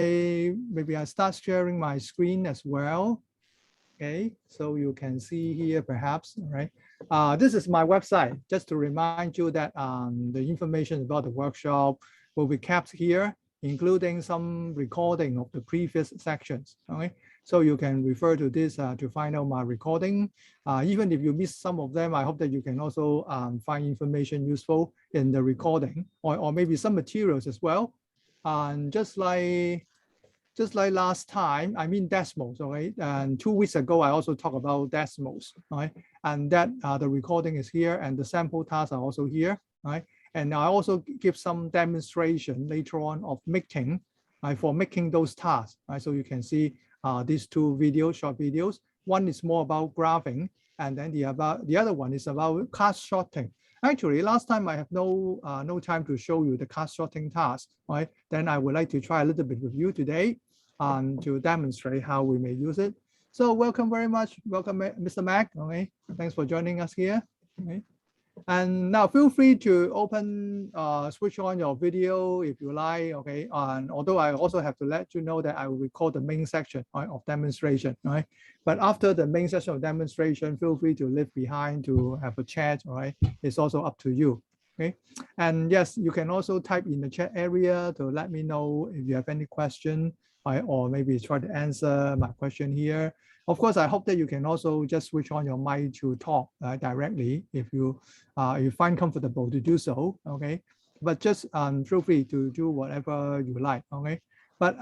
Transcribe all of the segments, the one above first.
maybe I start sharing my screen as well. Okay, so you can see here perhaps, right? This is my website, just to remind you that the information about the workshop will be kept here, including some recording of the previous sections, okay? So you can refer to this to find out my recording. Even if you miss some of them, I hope that you can also find information useful in the recording, or maybe some materials as well. And just like last time, I mean Desmos, okay? And 2 weeks ago, I also talked about Desmos, right? And that the recording is here, and the sample tasks are also here, right? And I also give some demonstration later on of making, right, for making those tasks, right? So you can see these two videos, short videos. One is more about graphing, and then the other one is about class sorting. Actually, last time I have no time to show you the class sorting task, right? Then I would like to try a little bit with you today to demonstrate how we may use it. So welcome very much. Welcome, Mr. Mac. Okay, thanks for joining us here. Okay. And now feel free to open, switch on your video if you like, okay? And although I also have to let you know that I will record the main section, right, of demonstration, right? But after the main section of demonstration, feel free to leave behind to have a chat, all right? It's also up to you, okay? And yes, you can also type in the chat area to let me know if you have any question, right? Or maybe try to answer my question here. Of course, I hope that you can also just switch on your mic to talk directly if you find comfortable to do so, okay? But just feel free to do whatever you like, okay? But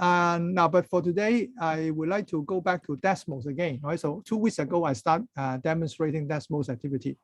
but for today, I would like to go back to Desmos again, right? So 2 weeks ago, I start demonstrating Desmos activity,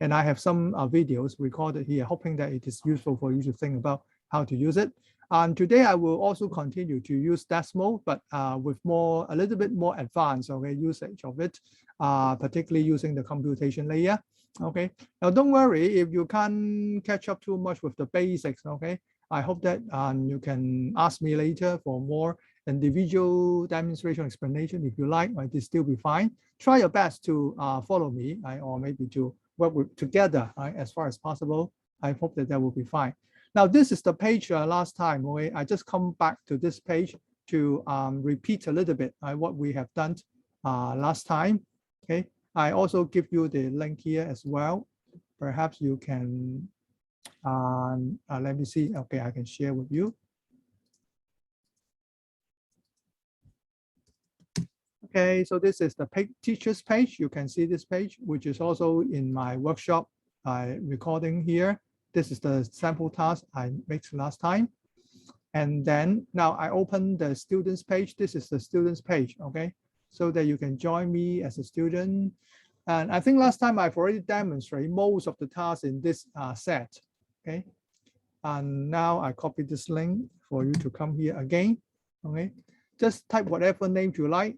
and I have some videos recorded here, hoping that it is useful for you to think about how to use it. And today I will also continue to use Desmos, but with a little bit more advanced, okay, usage of it, particularly using the computation layer. Okay, now don't worry if you can't catch up too much with the basics. Okay, I hope that you can ask me later for more individual demonstration explanation if you like. Might still be fine. Try your best to follow me, right, or maybe to work together, right, as far as possible. I hope that will be fine. Now, this is the page last time. Okay? I just come back to this page to repeat a little bit what we have done last time. Okay, I also give you the link here as well. Perhaps you can, let me see. Okay, I can share with you. Okay, so this is the teachers page. You can see this page, which is also in my workshop recording here. This is the sample task I made last time. And then now I open the students page. This is the students page, okay? So that you can join me as a student. And I think last time I've already demonstrated most of the tasks in this set, okay? And now I copy this link for you to come here again, okay? Just type whatever name you like,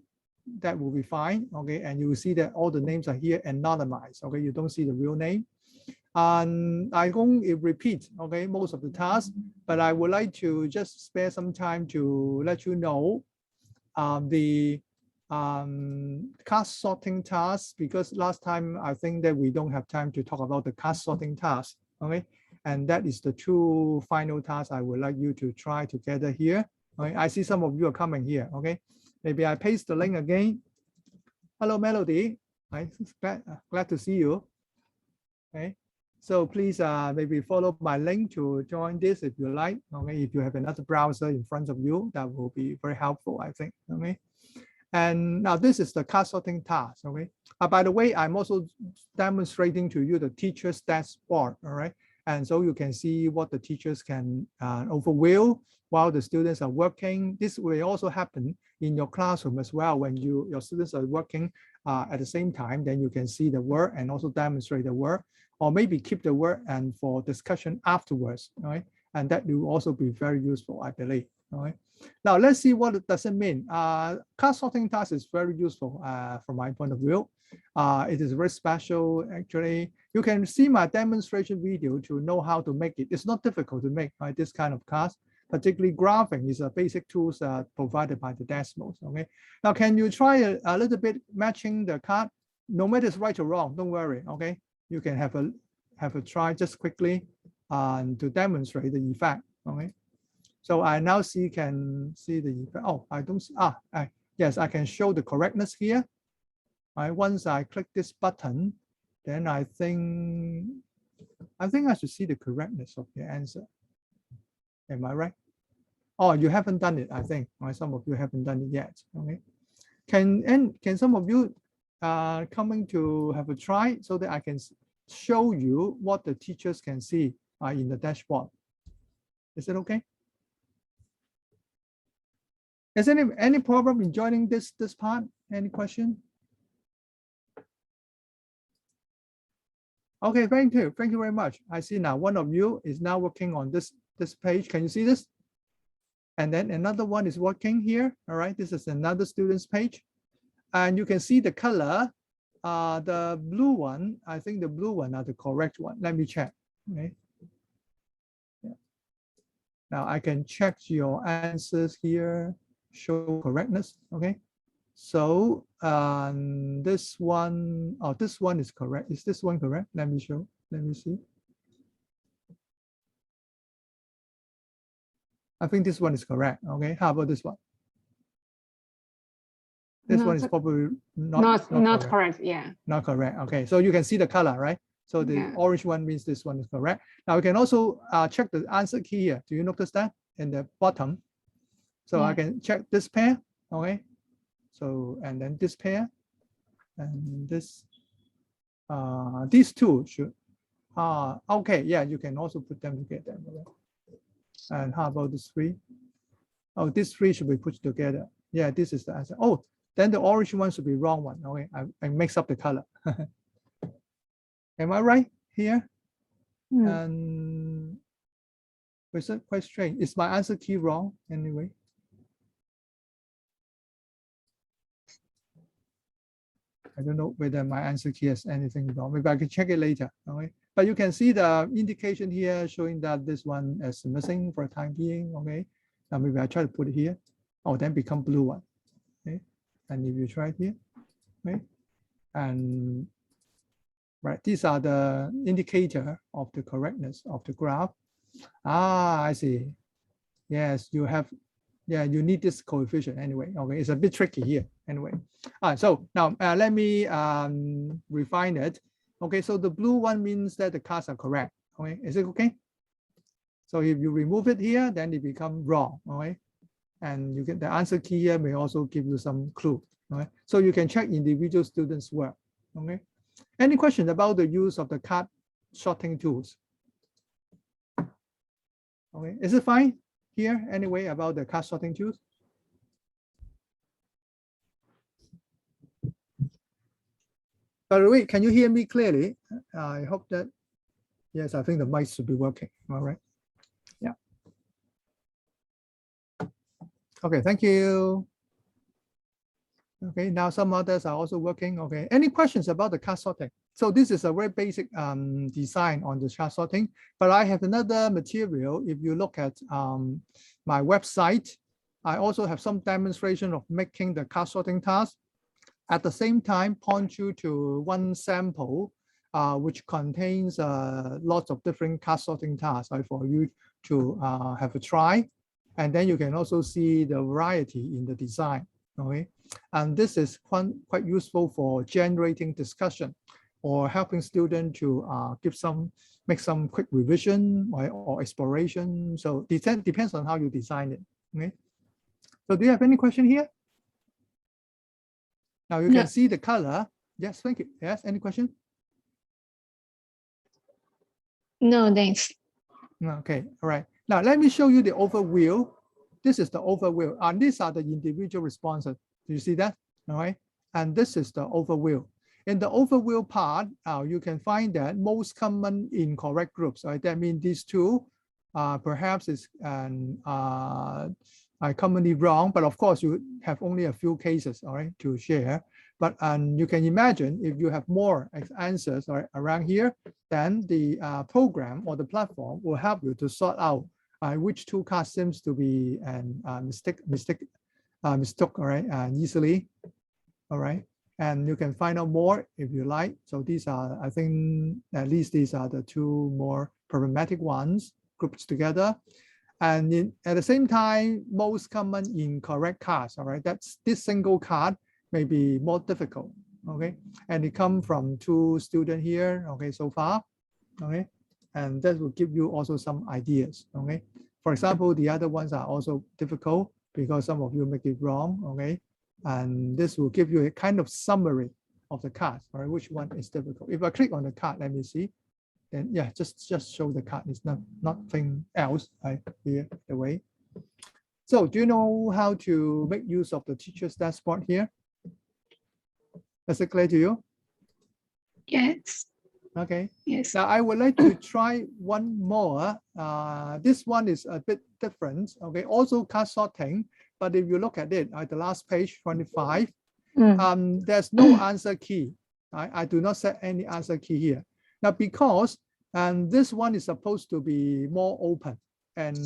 that will be fine, okay? And you will see that all the names are here anonymized, okay? You don't see the real name. And I won't repeat, okay, most of the tasks, but I would like to just spare some time to let you know the class sorting task, because last time I think that we don't have time to talk about the class sorting task, okay? And that is the two final tasks I would like you to try together here. Okay? I see some of you are coming here, okay? Maybe I paste the link again. Hello, Melody. Right? Glad to see you. Okay. So please maybe follow my link to join this if you like. Okay, if you have another browser in front of you, that will be very helpful, I think. Okay. And now this is the class sorting task. Okay. By the way, I'm also demonstrating to you the teacher's dashboard. All right. And so you can see what the teachers can overview while the students are working. This will also happen in your classroom as well. When your students are working at the same time, then you can see the work and also demonstrate the work, or maybe keep the work and for discussion afterwards, right? And that will also be very useful, I believe. All right. Now let's see what it does mean. Class sorting task is very useful from my point of view. It is very special, actually. You can see my demonstration video to know how to make it. It's not difficult to make, right, this kind of class. Particularly graphing is a basic tools provided by the Desmos. Okay. Now, can you try a little bit matching the card? No matter it's right or wrong, don't worry. Okay. You can have a try just quickly to demonstrate the effect. Okay. So I now can see the, oh, I don't see, yes, I can show the correctness here. Once I click this button, then I think I should see the correctness of the answer. Am I right? Oh, you haven't done it, I think. Some of you haven't done it yet. Okay. Can some of you coming to have a try so that I can show you what the teachers can see in the dashboard? Is it okay? Is any problem in joining this part? Any question? Okay, thank you very much. I see now one of you is now working on this page. Can you see this? And then another one is working here. All right, this is another student's page, and you can see the color. The blue one, I think the blue one are the correct one. Let me check. Okay. Yeah. Now I can check your answers here. Show correctness. Okay. So this one, this one is correct. Is this one correct? Let me show. Let me see. I think this one is correct. Okay. How about this one? This one is probably not correct. Yeah. Not correct. Okay. So you can see the color, right? So the orange one means this one is correct. Now we can also check the answer key here. Do you notice that in the bottom? So I can check this pair. Okay. So, and then this pair and this, these two should, okay, yeah, you can also put them together. And how about this three? Oh, these three should be put together. Yeah, this is the answer. Oh, then the orange one should be wrong one. Okay, I mix up the color. Am I right here? And it's quite strange. Is my answer key wrong anyway? I don't know whether my answer key has anything wrong. Maybe I can check it later. Okay, but you can see the indication here showing that this one is missing for the time being. Okay, now maybe I try to put it here. Oh, then become blue one. Okay, and if you try it here, okay, and right, these are the indicator of the correctness of the graph. I see. Yes, you have. Yeah, you need this coefficient anyway. Okay, it's a bit tricky here anyway. So now let me refine it. Okay, so the blue one means that the cards are correct. Okay, is it okay? So if you remove it here, then it becomes wrong. Okay, and you get the answer key here may also give you some clue. Okay, so you can check individual students' work. Okay, any questions about the use of the card sorting tools? Okay, is it fine here anyway about the card sorting tools? By the way, can you hear me clearly? I hope that, yes, I think the mic should be working. All right. Yeah. Okay, thank you. Okay, now some others are also working. Okay, any questions about the card sorting? So this is a very basic design on the chart sorting, but I have another material. If you look at my website, I also have some demonstration of making the card sorting task. At the same time, point you to one sample, which contains lots of different card sorting tasks, right, for you to have a try. And then you can also see the variety in the design. Okay, and this is quite useful for generating discussion or helping students to make some quick revision or exploration. So depends on how you design it. Okay. So do you have any question here? Now you can see the color. Yes, thank you. Yes, any question? No, thanks. Okay, all right. Now let me show you the overview. This is the overview, and these are the individual responses. Do you see that? All right, and this is the overview. In the overview part, you can find that most common incorrect groups. Right, that means these two, perhaps is commonly wrong. But of course, you have only a few cases, all right, to share. But you can imagine if you have more answers around here, then the program or the platform will help you to sort out which two cards seems to be mistook, all right, easily, all right, and you can find out more if you like. So these are, I think, at least these are the two more problematic ones grouped together, And at the same time, most common incorrect cards, all right? That's this single card may be more difficult, okay? And it come from 2 students here, okay, so far, okay? And that will give you also some ideas, okay? For example, the other ones are also difficult because some of you make it wrong, okay? And this will give you a kind of summary of the cards, all right? Which one is difficult? If I click on the card, let me see. Then yeah, just show the card. It's nothing else, right? Here, the way. So do you know how to make use of the teacher's dashboard here? Is it clear to you? Yes. Okay. Yes. Now I would like to try one more. This one is a bit different. Okay, also card sorting, but if you look at it at the last page, 25, there's no answer key. I do not set any answer key here. Now, because this one is supposed to be more open and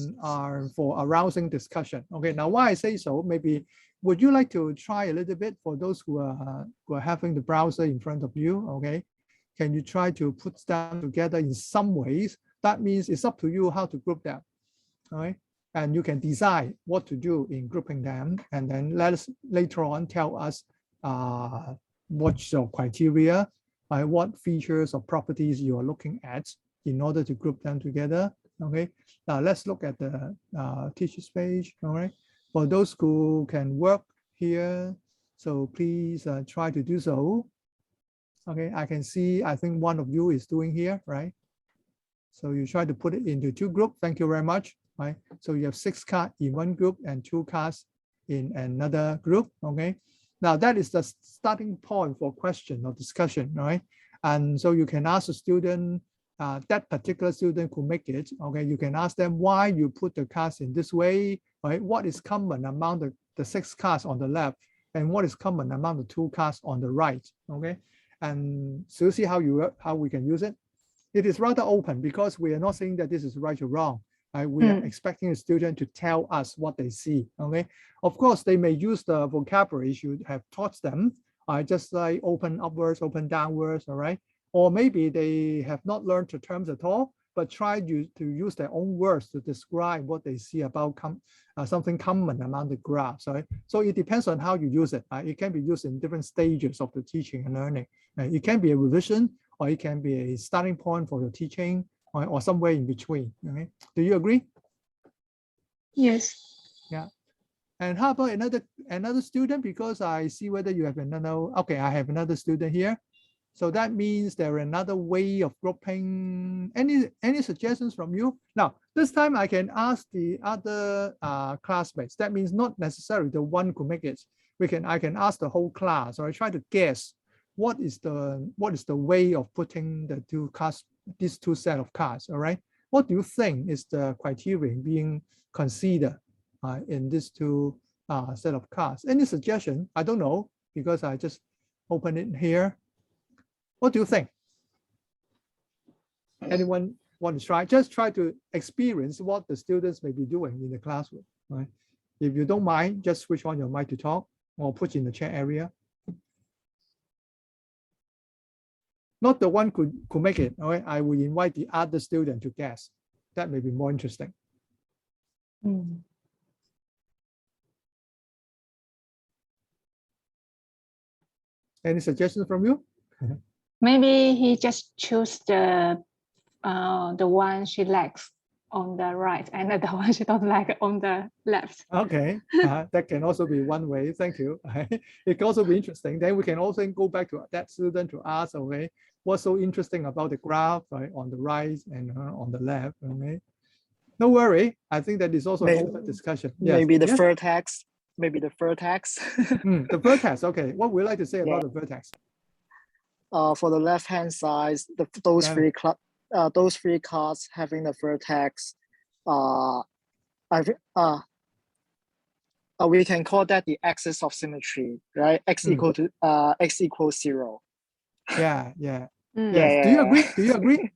for arousing discussion. Okay, now why I say so, maybe would you like to try a little bit for those who are having the browser in front of you? Okay, can you try to put them together in some ways? That means it's up to you how to group them. All right, and you can decide what to do in grouping them, and then let us later on tell us what's your criteria, what features or properties you are looking at in order to group them together. Okay, now let's look at the teacher's page. All right, for those who can work here, so please try to do so. Okay, I can see, I think one of you is doing here, right? So you try to put it into 2 groups. Thank you very much. Right, so you have 6 cards in one group and 2 cards in another group. Okay, now that is the starting point for question or discussion, right? And so you can ask the student, that particular student who make it, okay, you can ask them why you put the cards in this way, right? What is common among the 6 cards on the left, and what is common among the 2 cards on the right, okay? And so you see how we can use it. It is rather open because we are not saying that this is right or wrong. We are expecting the student to tell us what they see. Okay, of course they may use the vocabulary you have taught them, just like open upwards, open downwards. All right, or maybe they have not learned the terms at all, but try to use their own words to describe what they see about something common among the graphs. Right, so it depends on how you use it. It can be used in different stages of the teaching and learning. It can be a revision, or it can be a starting point for your teaching, or somewhere in between. Okay, do you agree? Yes. Yeah. And how about another student? Because I see whether you have another. Okay, I have another student here. So that means there is another way of grouping. Any suggestions from you? Now, this time I can ask the other classmates. That means not necessarily the one who make it. I can ask the whole class, or I try to guess what is the way of putting the 2 cards, these 2 set of cards. All right, what do you think is the criteria being considered in these 2 set of cards? Any suggestion? I don't know, because I just open it here. What do you think? Anyone want to try? Just try to experience what the students may be doing in the classroom. Right? If you don't mind, just switch on your mic to talk, or put in the chat area. Not the one could make it. All right, I will invite the other student to guess. That may be more interesting. Any suggestions from you? Maybe he just choose the one she likes on the right, and the one she don't like on the left. Okay, that can also be one way. Thank you. It can also be interesting. Then we can also go back to that student to ask, okay, what's so interesting about the graph, right, on the right and on the left. Okay, no worry. I think that is also an open discussion. Yes. Maybe the vertex. Maybe the vertex. The vertex. Okay, what would you like to say about the vertex? For the left-hand side, those 3 cards having the vertex, we can call that the axis of symmetry, right? X equals 0. Yeah. Yes. Do you agree? Do you agree?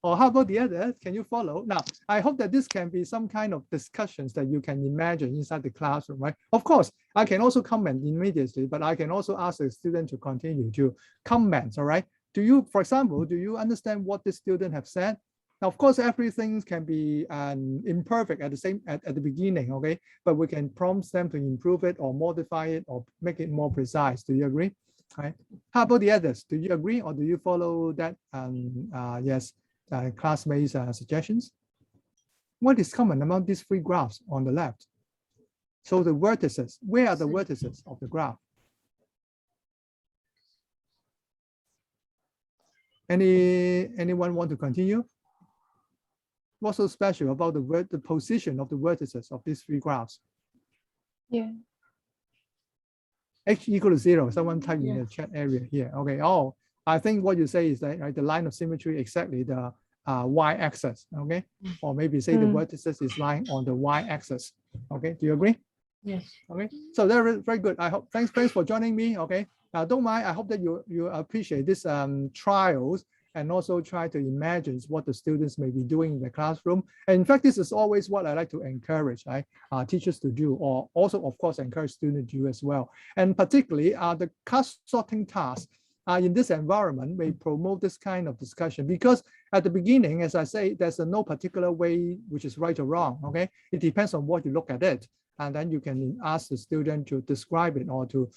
Or how about the other? Can you follow? Now, I hope that this can be some kind of discussions that you can imagine inside the classroom, right? Of course, I can also comment immediately, but I can also ask the student to continue to comment, all right? For example, do you understand what the student have said? Now, of course, everything can be imperfect at the beginning, okay? But we can prompt them to improve it or modify it or make it more precise. Do you agree? Right? How about the others? Do you agree or do you follow that? Yes, classmates' suggestions. What is common among these three graphs on the left? So the vertices. Where are the vertices of the graph? Anyone want to continue? What's so special about the position of the vertices of these three graphs? Yeah. H equal to 0. Someone type in Yeah. the chat area here. Okay. Oh, I think what you say is that right, the line of symmetry exactly the y-axis. Okay. Or maybe say the vertices is lying on the y-axis. Okay. Do you agree? Yes. Okay. So very very good. I hope thanks for joining me. Okay. Don't mind. I hope that you appreciate this trials and also try to imagine what the students may be doing in the classroom. And in fact, this is always what I like to encourage teachers to do, or also, of course, encourage students to do as well. And particularly the class sorting task in this environment may promote this kind of discussion, because at the beginning, as I say, there's no particular way which is right or wrong, okay? It depends on what you look at it. And then you can ask the student to describe it or to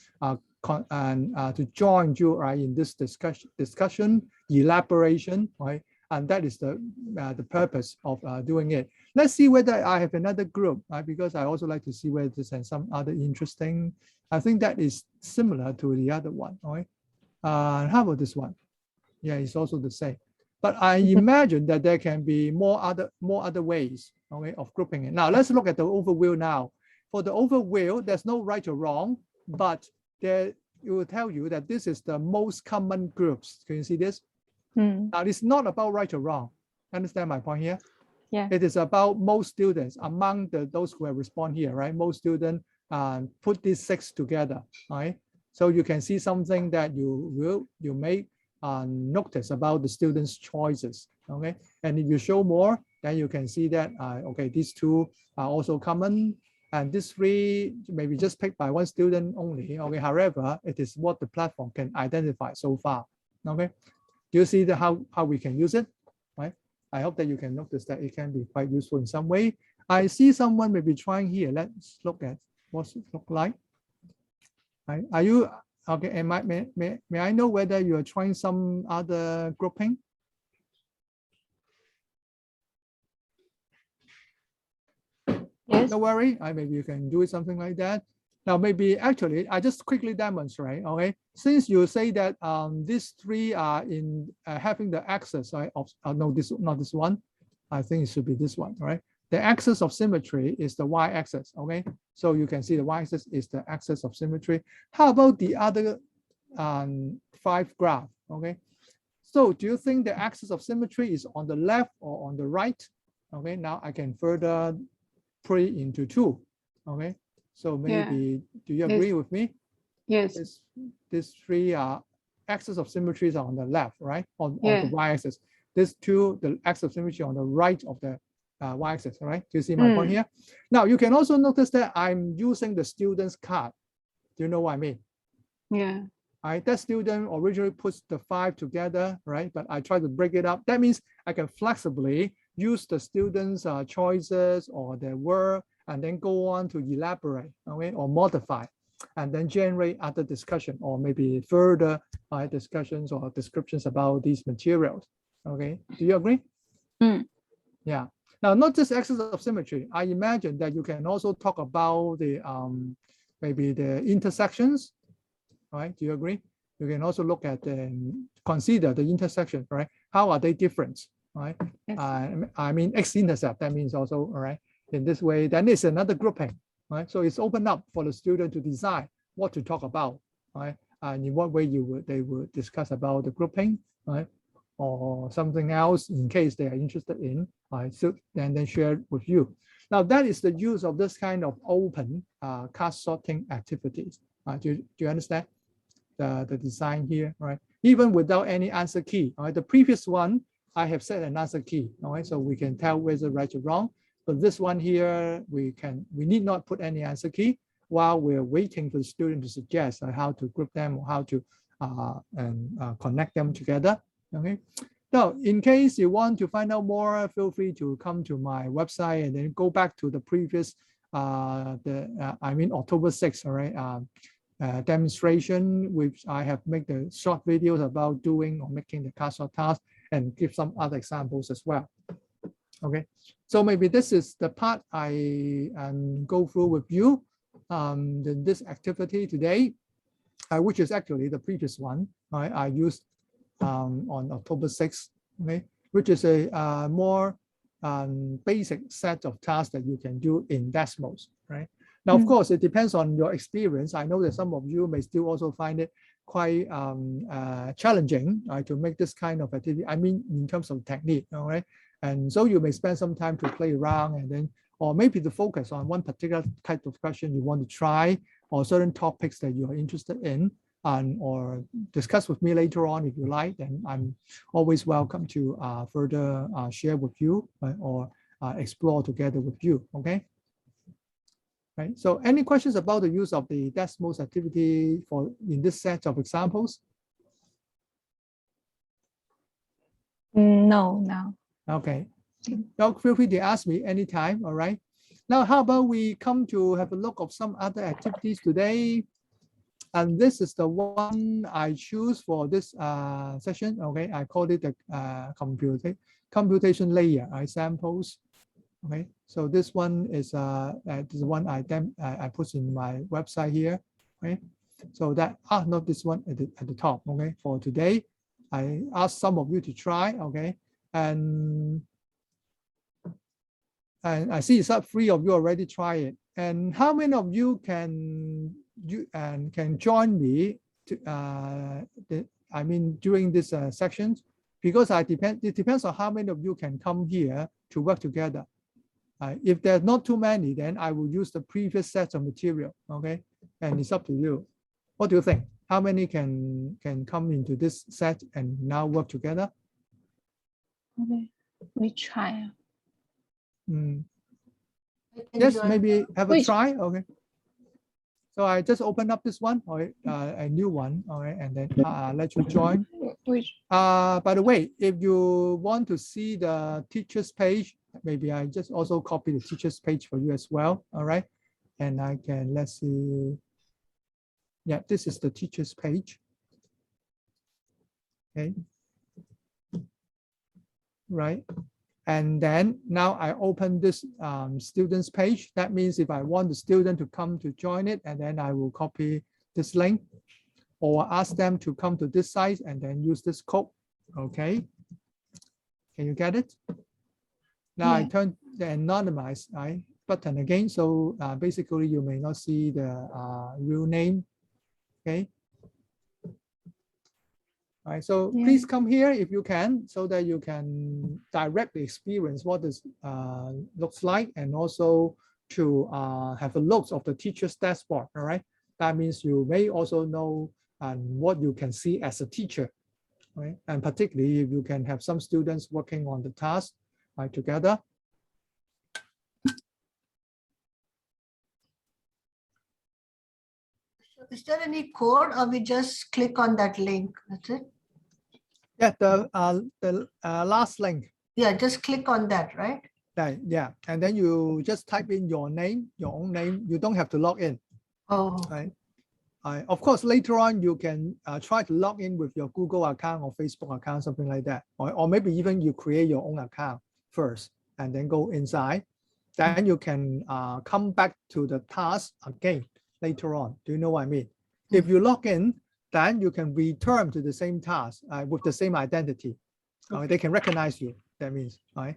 join you in this discussion, elaboration, right? And that is the purpose of doing it. Let's see whether I have another group, right? Because I also like to see whether there's some other interesting. I think that is similar to the other one, right? How about this one? Yeah, it's also the same. But I imagine that there can be more other ways, okay, of grouping it. Now let's look at the overview now. For the overview, there's no right or wrong, but it will tell you that this is the most common groups. Can you see this? Now, it's not about right or wrong. Understand my point here? Yeah. It is about most students among those who have respond here, right? Most students put these 6 together, right? So you can see something that you may notice about the students' choices, okay? And if you show more, then you can see that, okay, these 2 are also common. And these 3 may be just picked by one student only. Okay, however, it is what the platform can identify so far. Okay, do you see how we can use it? Right. I hope that you can notice that it can be quite useful in some way. I see someone may be trying here. Let's look at what's it look like. Right. Are you okay? And may I know whether you are trying some other grouping? Yes. No worry, maybe you can do something like that. Now, maybe actually, I just quickly demonstrate, okay? Since you say that these 3 are in having the axis, right, of, no, not this one. I think it should be this one, right? The axis of symmetry is the y-axis, okay? So you can see the y-axis is the axis of symmetry. How about the other 5 graph, okay? So do you think the axis of symmetry is on the left or on the right? Okay, now I can further put it into 2, okay? So maybe, do you agree with me? Yes. These 3 axis of symmetries are on the left, right? On the y-axis. These 2, the axis of symmetry on the right of the y-axis, right? Do you see my point here? Now, you can also notice that I'm using the student's card. Do you know what I mean? Yeah. Right, that student originally puts the 5 together, right? But I try to break it up. That means I can flexibly use the students' choices or their work and then go on to elaborate, okay, or modify, and then generate other discussion or maybe further discussions or descriptions about these materials. Okay, do you agree? Yeah. Now, not just axis of symmetry. I imagine that you can also talk about the maybe the intersections. Right? Do you agree? You can also look at consider the intersection, right? How are they different, right? Yes. I mean, x-intercept, that means also, all right, in this way, then it's another grouping, right? So it's open up for the student to decide what to talk about, right? And in what way they would discuss about the grouping, right? Or something else in case they are interested in, right? So and then share with you. Now that is the use of this kind of open class sorting activities. Do you understand the design here, right? Even without any answer key, right? The previous one, I have set an answer key, all right? So we can tell whether right or wrong. But this one here, we need not put any answer key while we're waiting for the student to suggest how to group them or how to connect them together, okay? Now, in case you want to find out more, feel free to come to my website and then go back to the previous, October 6th, all right, demonstration, which I have made the short videos about doing or making the cast-short task and give some other examples as well. Okay, so maybe this is the part I go through with you this activity today, which is actually the previous one, right? I used on October 6th, okay, which is a more basic set of tasks that you can do in Desmos, right? Now, of course, it depends on your experience. I know that some of you may still also find it quite challenging to make this kind of activity. I mean, in terms of technique, all right? And so you may spend some time to play around and then, or maybe to focus on one particular type of question you want to try or certain topics that you are interested in. Or discuss with me later on if you like, then I'm always welcome to further share with you or explore together with you, okay? Right, so any questions about the use of the Desmos activity in this set of examples? No. Okay, so feel free to ask me anytime, all right? Now, how about we come to have a look of some other activities today? And this is the one I choose for this session. Okay, I call it the computation layer samples. Okay, so this one is the one I put in my website here. Okay, so that not this one at the top. Okay, for today, I asked some of you to try. Okay, and I see it's up 3 of you already try it. And how many of you can join me to, during this sections, because it depends on how many of you can come here to work together. If there's not too many, then I will use the previous set of material, okay? And it's up to you. What do you think? How many can come into this set and now work together? Okay, we try. Yes, maybe have a try, okay? So I just open up this one, or a new one, all right, and then let you join. By the way, if you want to see the teacher's page, maybe I just also copy the teacher's page for you as well, all right? And I can, let's see. Yeah, this is the teacher's page. Okay. Right. And then now I open this student's page. That means if I want the student to come to join it, and then I will copy this link or ask them to come to this site and then use this code. Okay. Can you get it? Now I turn the anonymize button again. So basically you may not see the real name. Okay. All right, so please come here if you can, so that you can directly experience what this looks like, and also to have a look of the teacher's dashboard. All right, that means you may also know what you can see as a teacher, right? And particularly if you can have some students working on the task together. Is there any code, or we just click on that link? That's it? Yeah, the last link. Yeah, just click on that, right? Yeah, and then you just type in your name, your own name. You don't have to log in. Oh. Right. Of course, later on you can try to log in with your Google account or Facebook account, something like that. Or maybe even you create your own account first and then go inside. Then you can come back to the task again later on. Do you know what I mean? If you log in, then you can return to the same task with the same identity. They can recognize you, that means, right?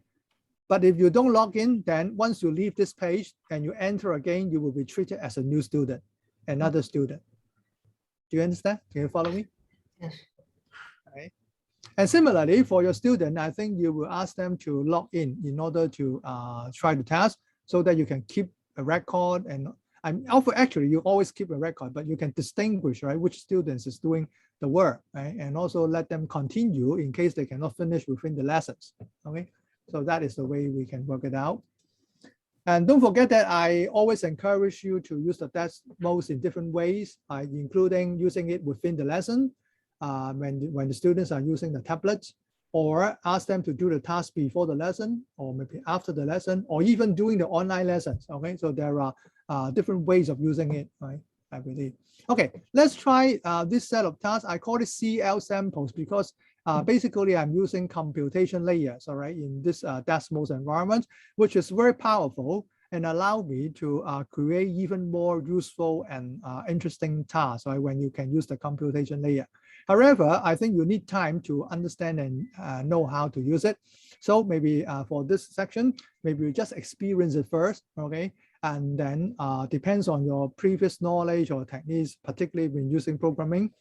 But if you don't log in, then once you leave this page and you enter again, you will be treated as a new student, another student. Do you understand? Can you follow me? Yes. Right. And similarly, for your student, I think you will ask them to log in order to try the task, so that you can keep a record. And actually, you always keep a record, but you can distinguish, right, which students is doing the work, right? And also let them continue in case they cannot finish within the lessons, okay? So that is the way we can work it out. And don't forget that I always encourage you to use the Desmos in different ways, including using it within the lesson when the students are using the tablets, or ask them to do the task before the lesson, or maybe after the lesson, or even doing the online lessons. Okay, so there are different ways of using it, right? I believe. Okay, let's try this set of tasks. I call it CL samples because basically I'm using computation layers, all right, in this Desmos environment, which is very powerful and allow me to create even more useful and interesting tasks, right, when you can use the computation layer. However, I think you need time to understand and know how to use it. So maybe for this section, maybe you just experience it first, okay? And then depends on your previous knowledge or techniques, particularly when using programming.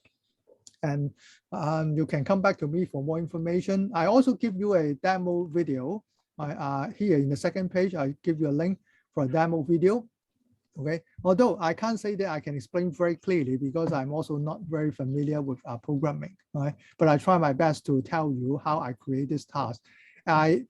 And you can come back to me for more information. I also give you a demo video. Here in the second page, I give you a link for a demo video. Okay, although I can't say that I can explain very clearly because I'm also not very familiar with programming, right? But I try my best to tell you how I create this task. I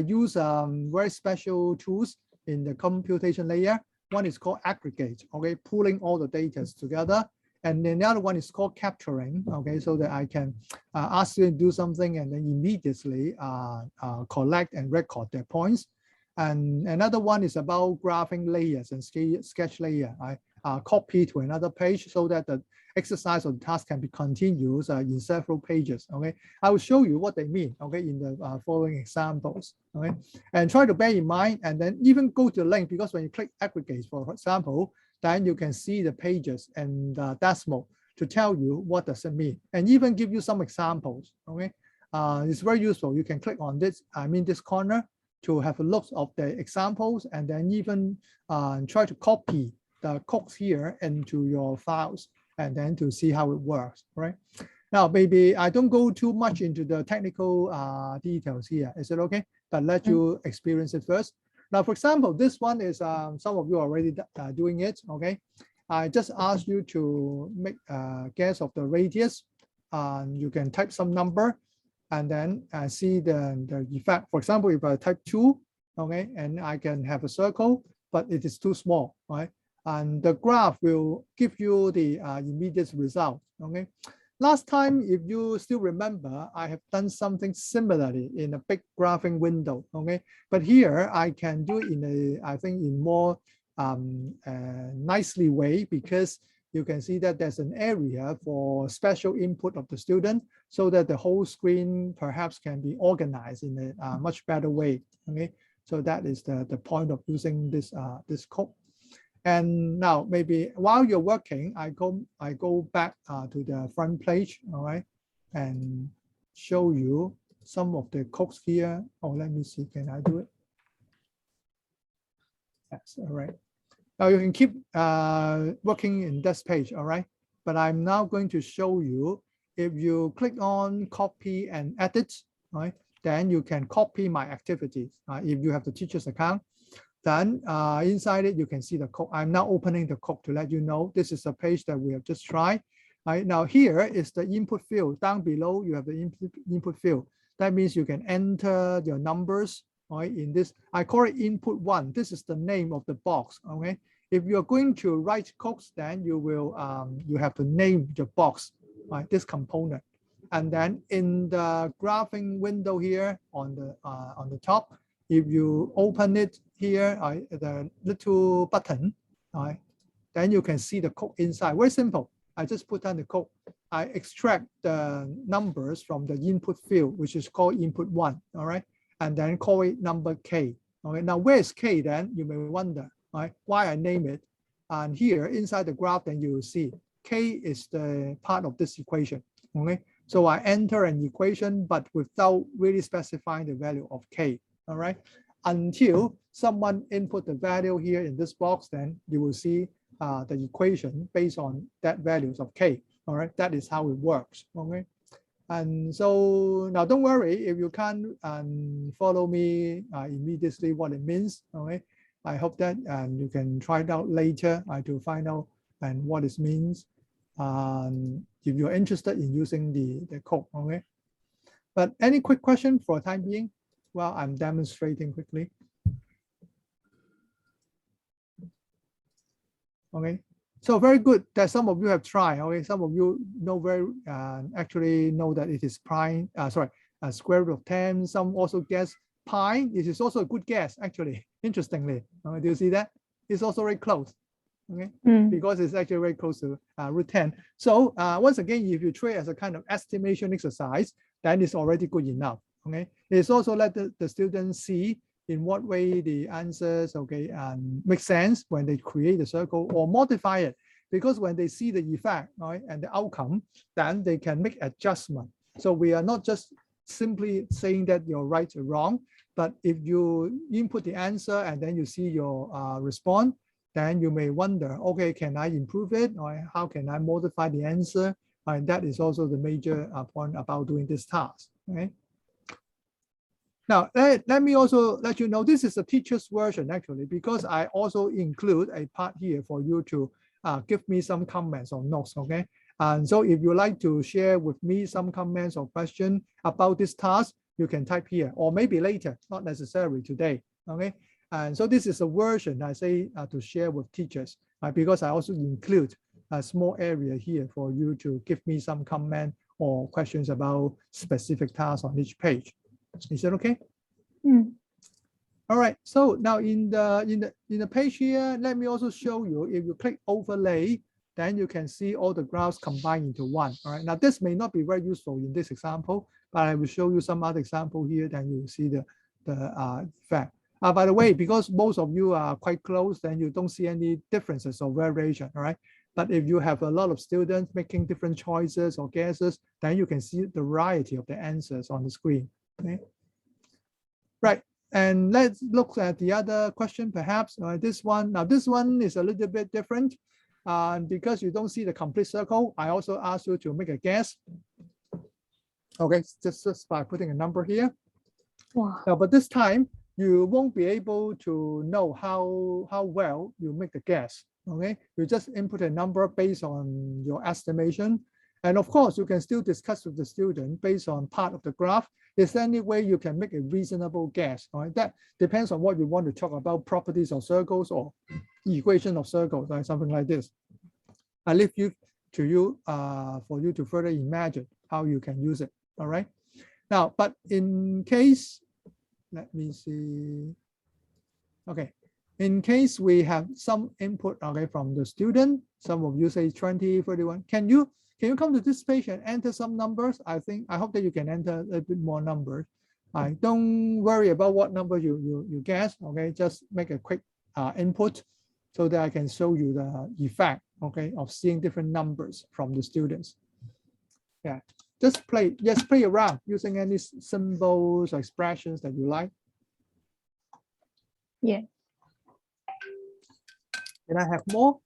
use very special tools in the computation layer. One is called Aggregate, okay, pulling all the data together. And then the other one is called capturing, okay, so that I can ask you to do something and then immediately collect and record their points. And another one is about graphing layers and sketch layer. I copy to another page so that the exercise or the task can be continuous in several pages. Okay, I will show you what they mean. Okay, in the following examples. Okay, and try to bear in mind, and then even go to the link because when you click Aggregate, for example, then you can see the pages and Desmos to tell you what does it mean, and even give you some examples. Okay, it's very useful. You can click on this. This corner, to have a look of the examples, and then even try to copy the codes here into your files, and then to see how it works, right? Now, maybe I don't go too much into the technical details here. Is it okay? But let you experience it first. Now, for example, this one is some of you are already doing it, okay? I just asked you to make a guess of the radius. You can type some number, and then see the effect. For example, if I type 2, okay, and I can have a circle, but it is too small, right? And the graph will give you the immediate result, okay? Last time, if you still remember, I have done something similarly in a big graphing window, okay? But here I can do it in I think in more nicely way, because you can see that there's an area for special input of the student so that the whole screen perhaps can be organized in a much better way, okay? So that is the point of using this, this code. And now maybe while you're working, I go back to the front page, all right? And show you some of the codes here. Oh, let me see, can I do it? Yes, all right. Now you can keep working in this page, all right? But I'm now going to show you, if you click on copy and edit, right, then you can copy my activities. If you have the teacher's account, then inside it, you can see the code. I'm now opening the code to let you know this is a page that we have just tried. Right, now here is the input field. Down below, you have the input field. That means you can enter your numbers, right, in this. I call it input 1. This is the name of the box, okay? If you're going to write codes, then you will you have to name your box, right, this component. And then in the graphing window here on the top, if you open it here, the little button, right, then you can see the code inside. Very simple. I just put down the code. I extract the numbers from the input field, which is called input 1, all right? And then call it number K. Okay, now where is K then? You may wonder, right, why I name it. And here inside the graph, then you will see K is the part of this equation, okay? So I enter an equation, but without really specifying the value of K, all right? Until someone input the value here in this box, then you will see the equation based on that values of K, all right? That is how it works, okay? And so now don't worry if you can't follow me immediately what it means, okay? I hope that you can try it out later to find out what it means. If you're interested in using the code, okay? But any quick question for time being? Well, I'm demonstrating quickly. Okay, so very good that some of you have tried. Okay, some of you know actually know that it is prime. square root of 10. Some also guess pi. It is also a good guess, actually, interestingly. Do you see that? It's also very close, okay? Because it's actually very close to root 10. So once again, if you treat as a kind of estimation exercise, then it's already good enough, okay? It's also let the students see in what way the answers, okay, make sense when they create the circle or modify it. Because when they see the effect, right, and the outcome, then they can make adjustment. So we are not just simply saying that you're right or wrong, but if you input the answer and then you see your response, then you may wonder, okay, can I improve it? Or how can I modify the answer? And that is also the major point about doing this task, okay? Now, let me also let you know, this is a teacher's version actually, because I also include a part here for you to give me some comments or notes, okay? And so if you like to share with me some comments or question about this task, you can type here, or maybe later, not necessarily today, okay? And so this is a version I say to share with teachers, because I also include a small area here for you to give me some comment or questions about specific tasks on each page. Is that okay? All right. So now in the page here, let me also show you. If you click overlay, then you can see all the graphs combined into one. All right. Now this may not be very useful in this example, but I will show you some other example here. Then you will see the effect. By the way, because most of you are quite close, then you don't see any differences or variation. All right. But if you have a lot of students making different choices or guesses, then you can see the variety of the answers on the screen. Okay. Right. And let's look at the other question, perhaps. This one. Now, this one is a little bit different. Because you don't see the complete circle, I also ask you to make a guess. Okay, just by putting a number here. Wow. Now, but this time, you won't be able to know how well you make the guess. Okay, you just input a number based on your estimation. And of course, you can still discuss with the student based on part of the graph. Is there any way you can make a reasonable guess? All right, that depends on what you want to talk about, properties of circles or equation of circles, or something like this. I leave you for you to further imagine how you can use it. All right. Now, but in case, let me see. Okay. In case we have some input, okay, from the student, some of you say 20, 31. Can you come to this page and enter some numbers? I hope that you can enter a bit more numbers. Don't worry about what number you guess. Okay, just make a quick input so that I can show you the effect, okay, of seeing different numbers from the students. Yeah, just play around using any symbols or expressions that you like. Yeah. Can I have more?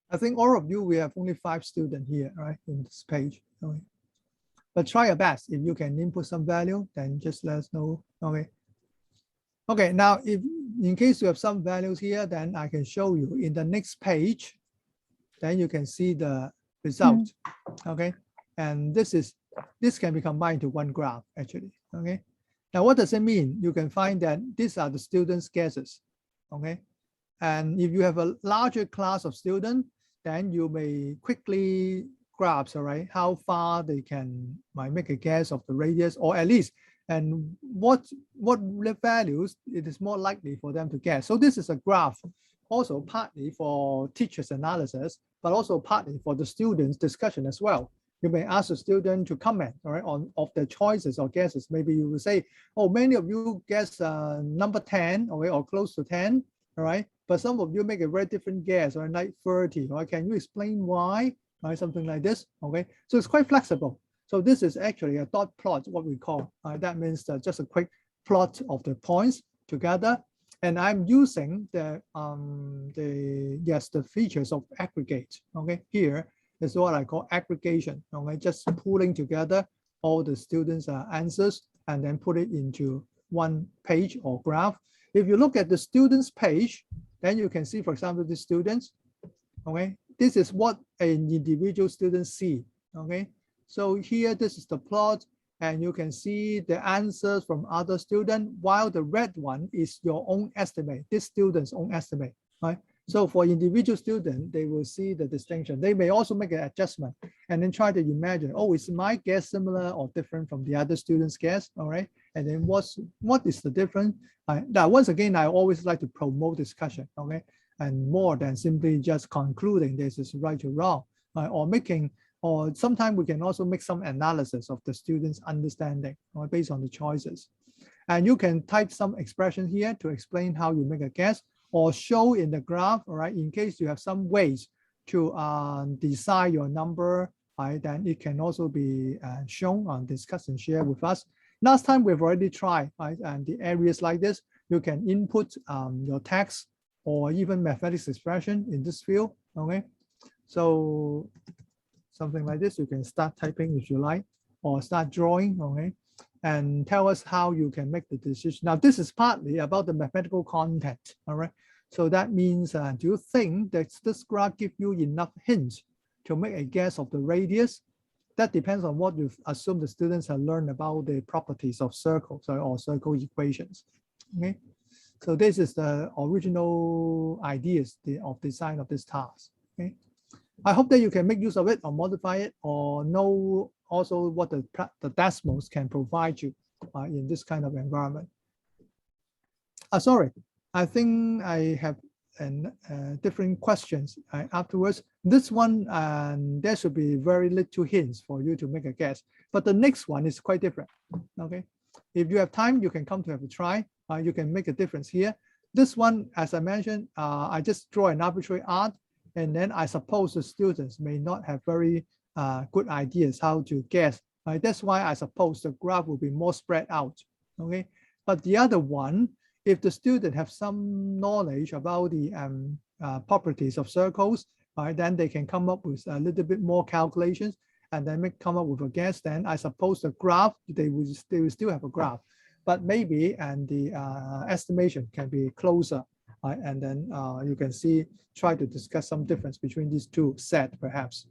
I think all of you, we have only 5 students here, right, in this page. Okay. But try your best. If you can input some value, then just let us know. Okay. Okay, now if in case you have some values here, then I can show you in the next page. Then you can see the result. Okay. And this can be combined to one graph actually. Okay. Now, what does it mean? You can find that these are the students' guesses, okay? And if you have a larger class of students, then you may quickly grasp, all right, how far they might make a guess of the radius, or at least, and what values it is more likely for them to guess. So this is a graph, also partly for teachers' analysis, but also partly for the students' discussion as well. You may ask the student to comment, all right, of their choices or guesses. Maybe you will say, oh, many of you guess number 10, okay, or close to 10, all right? But some of you make a very different guess, or like 30, or can you explain why, or something like this, okay? So it's quite flexible. So this is actually a dot plot, what we call. That means just a quick plot of the points together. And I'm using the features of aggregate, okay, here. Is what I call aggregation. Okay, just pulling together all the students' answers and then put it into one page or graph. If you look at the students' page, then you can see, for example, the students. Okay, this is what an individual student see. Okay, so here this is the plot, and you can see the answers from other students, while the red one is your own estimate. This student's own estimate. Right. So for individual student, they will see the distinction. They may also make an adjustment and then try to imagine, oh, is my guess similar or different from the other student's guess? All right. And then what is the difference? Now, once again, I always like to promote discussion, okay? And more than simply just concluding this is right or wrong, or sometimes we can also make some analysis of the student's understanding based on the choices. And you can type some expression here to explain how you make a guess, or show in the graph, all right, in case you have some ways to decide your number, right, then it can also be shown, discussed and shared with us. Last time we've already tried, right, and the areas like this, you can input your text or even mathematics expression in this field, okay? So something like this, you can start typing if you like, or start drawing, okay? And tell us how you can make the decision. Now, this is partly about the mathematical content, all right? So that means, do you think that this graph gives you enough hints to make a guess of the radius? That depends on what you assume the students have learned about the properties of circles or circle equations, okay? So this is the original ideas of design of this task, okay? I hope that you can make use of it or modify it, or know also what the Desmos can provide you in this kind of environment. Sorry, I think I have different questions afterwards. This one, there should be very little hints for you to make a guess, but the next one is quite different, okay? If you have time, you can come to have a try. You can make a difference here. This one, as I mentioned, I just draw an arbitrary arc, and then I suppose the students may not have very good ideas how to guess. Right? That's why I suppose the graph will be more spread out. Okay, but the other one, if the student have some knowledge about the properties of circles, right, then they can come up with a little bit more calculations and then come up with a guess. Then I suppose the graph, they will still have a graph, but maybe the estimation can be closer. And then you can see, try to discuss some difference between these two sets, perhaps.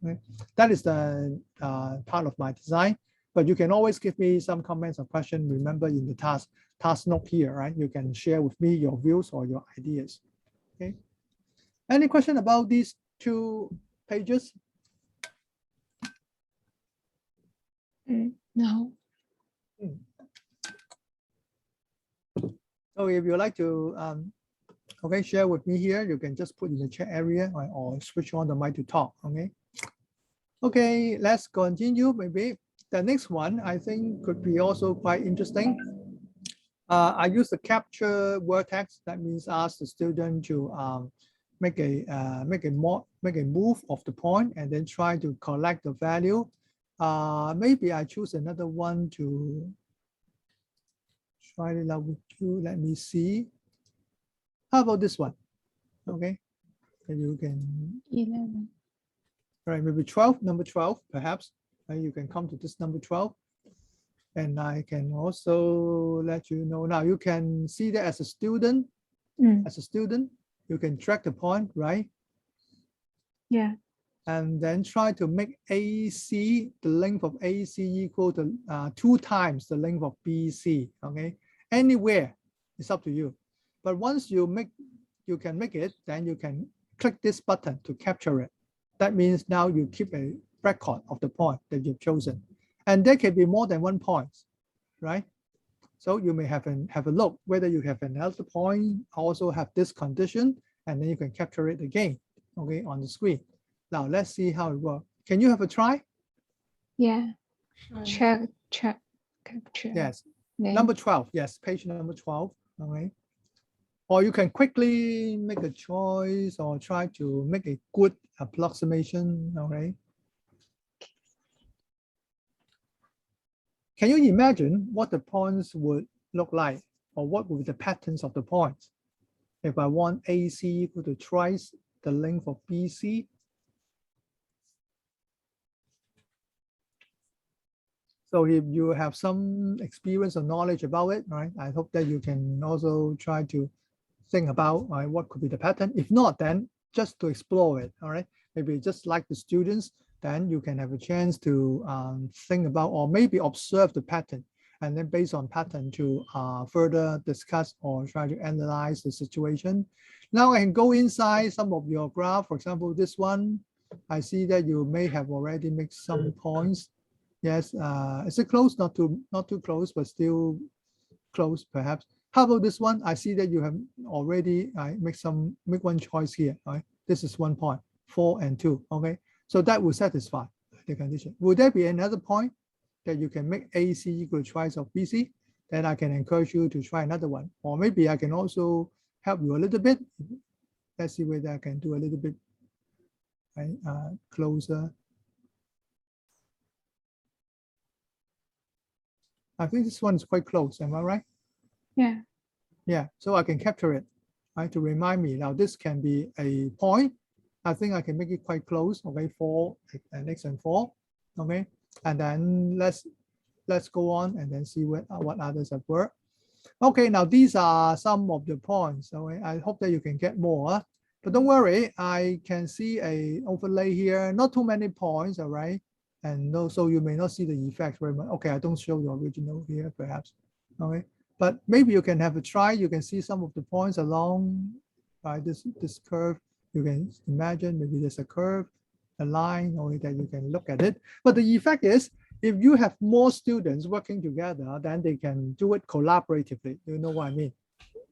Okay? That is the part of my design, but you can always give me some comments or questions. Remember, in the task note here, right? You can share with me your views or your ideas. Okay. Any question about these two pages? No. So if you like to okay, share with me here, you can just put in the chat area, or switch on the mic to talk, okay? Okay, let's continue. Maybe the next one I think could be also quite interesting. I use the capture vertex. That means ask the student to make a move of the point and then try to collect the value. Maybe I choose another one to try it out with you. Let me see. How about this one? Okay, and you can 11. right, maybe 12, number 12, perhaps. Right? You can come to this number 12. And I can also let you know now, you can see that as a student, you can drag the point, right? Yeah. And then try to make AC, the length of AC equal to 2 times the length of BC, okay? Anywhere, it's up to you. But once you can make it, then you can click this button to capture it. That means now you keep a record of the point that you've chosen. And there can be more than one point, right? So you may have a look whether you have another point, also have this condition, and then you can capture it again, okay, on the screen. Now let's see how it works. Can you have a try? Yeah. Check, capture. Yes. Then Number 12, yes, page number 12, okay. Or you can quickly make a choice or try to make a good approximation, okay. Can you imagine what the points would look like, or what would be the patterns of the points if I want AC equal to twice the length of BC? So if you have some experience or knowledge about it, right, I hope that you can also try to think about what could be the pattern. If not, then just to explore it, all right? Maybe just like the students, then you can have a chance to think about or maybe observe the pattern and then based on pattern to further discuss or try to analyze the situation. Now I can go inside some of your graph. For example, this one, I see that you may have already made some points. Yes, is it close? Not too close, but still close perhaps. How about this one? I see that you have already make one choice here. Right? This is 1 point, 4 and 2. Okay, so that will satisfy the condition. Would there be another point that you can make AC equal to twice of BC? Then I can encourage you to try another one. Or maybe I can also help you a little bit. Let's see whether I can do a little bit right, closer. I think this one is quite close. Am I right? Yeah. Yeah, so I can capture it, right, to remind me. Now this can be a point. I think I can make it quite close. Okay, 4 and X and 4. Okay, and then let's go on and then see what others have worked. Okay, now these are some of the points. Okay, I hope that you can get more. But don't worry, I can see a overlay here. Not too many points, all right. And no, so you may not see the effect very much. Okay, I don't show the original here, perhaps. Okay, but maybe you can have a try. You can see some of the points along by this curve. You can imagine maybe there's a curve, a line, or that you can look at it. But the effect is, if you have more students working together, then they can do it collaboratively. You know what I mean?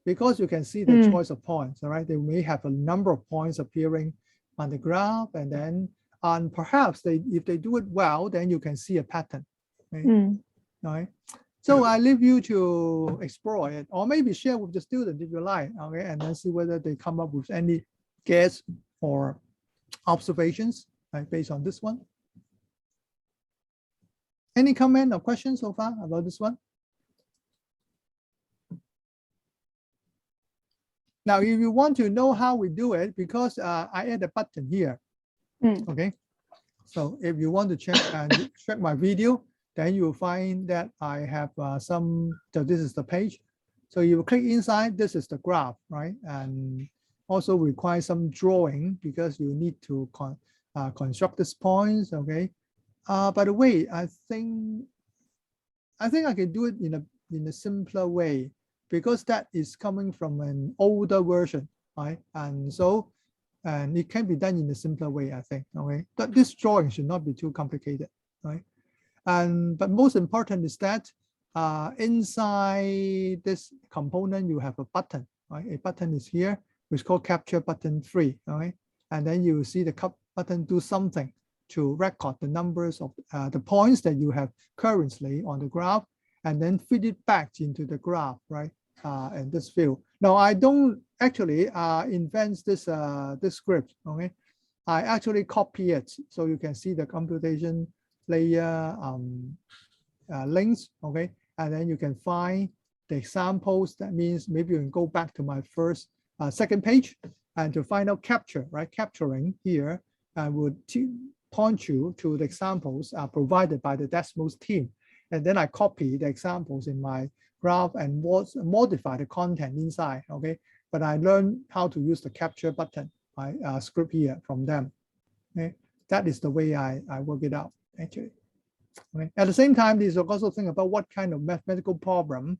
Because you can see the choice of points, all right? They may have a number of points appearing on the graph, and then perhaps if they do it well, then you can see a pattern, right? All right. So I leave you to explore it, or maybe share with the student if you like, okay, and then see whether they come up with any guess or observations, right, based on this one. Any comment or questions so far about this one? Now, if you want to know how we do it, because I add a button here, okay? So if you want to check check my video, then you will find that I have so this is the page. So you click inside, this is the graph, right? And also require some drawing because you need to construct these points, okay? By the way, I think I can do it in a simpler way, because that is coming from an older version, right? And it can be done in a simpler way, I think, okay? But this drawing should not be too complicated, right? But most important is that inside this component, you have a button, right? A button is here, which is called capture button 3, okay? And then you see the button do something to record the numbers of the points that you have currently on the graph, and then feed it back into the graph, right? In this field. Now, I don't actually invent this script, okay? I actually copy it, so you can see the computation layer links, okay? And then you can find the examples. That means maybe you can go back to my second page, and to find out capture, right? Capturing here would point you to the examples provided by the Desmos team. And then I copy the examples in my graph and modify the content inside, okay? But I learned how to use the capture button, script here from them, okay? That is the way I work it out, actually. Okay. At the same time, there's also think about what kind of mathematical problem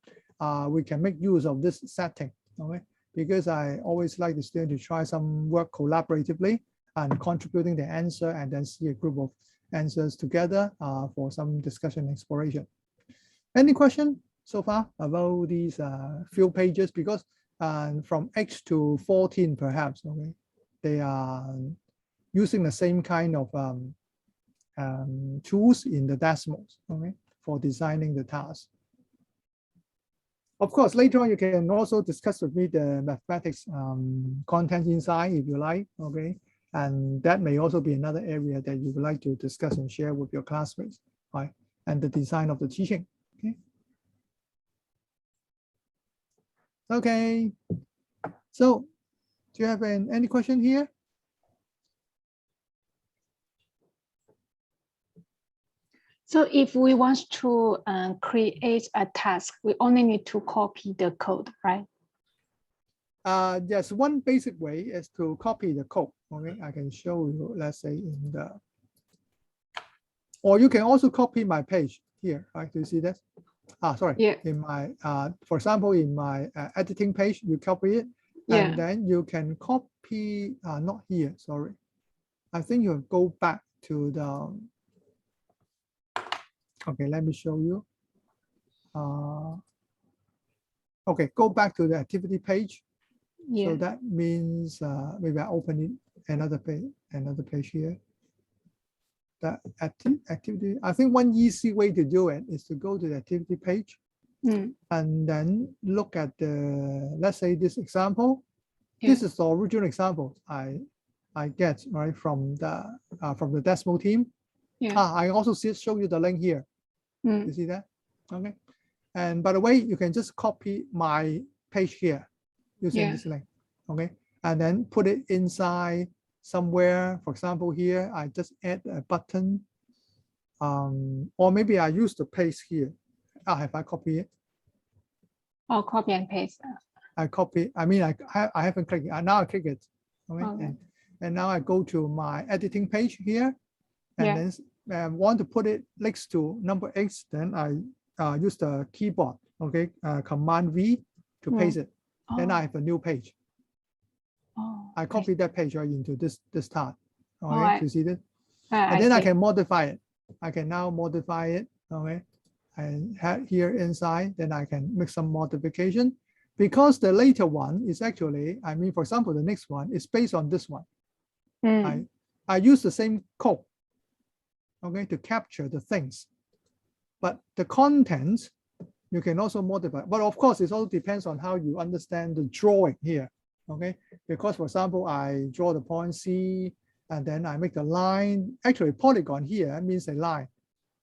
we can make use of this setting, okay? Because I always like the student to try some work collaboratively and contributing the answer, and then see a group of answers together for some discussion and exploration. Any question so far about these few pages? Because from X to 14, perhaps, okay, they are using the same kind of tools in the Desmos, okay, for designing the task. Of course, later on you can also discuss with me the mathematics content inside if you like, okay? And that may also be another area that you would like to discuss and share with your classmates, right? And the design of the teaching, okay? Okay, so do you have any question here? So if we want to create a task, we only need to copy the code, right? Yes, one basic way is to copy the code. Okay, I can show you, let's say or you can also copy my page here, right? Do you see that? sorry, Yeah. in my, for example, in my editing page, you copy it, Yeah. and then you can copy, not here, sorry. I think you go back to the, okay, let me show you. Okay, go back to the activity page. Yeah. So that means maybe I open it another page here. The activity. I think one easy way to do it is to go to the activity page and then look at the, let's say this example. Yeah. This is the original example I get right from the Desmos team. Yeah. I also show you the link here. You see that? Okay. And by the way, you can just copy my page here using this link. Okay. And then put it inside somewhere. For example, here, I just add a button. Or maybe I use the paste here. Have I copied it? Or copy and paste. I copy. I mean, I haven't clicked it. Now I click it. Okay. Okay. And now I go to my editing page here, and then want to put it next to number 8. Then I use the keyboard. Okay. Command V to paste it. Then I have a new page. I copy that page right into this tab. Okay, you see this? And then I can modify it. I can now modify it. Okay, and here inside, then I can make some modification because the later one is actually, I mean, for example, the next one is based on this one. I use the same code, okay, to capture the things, but the contents you can also modify. But of course, it all depends on how you understand the drawing here. Okay, because for example, I draw the point C and then I make the line. Actually, polygon here means a line.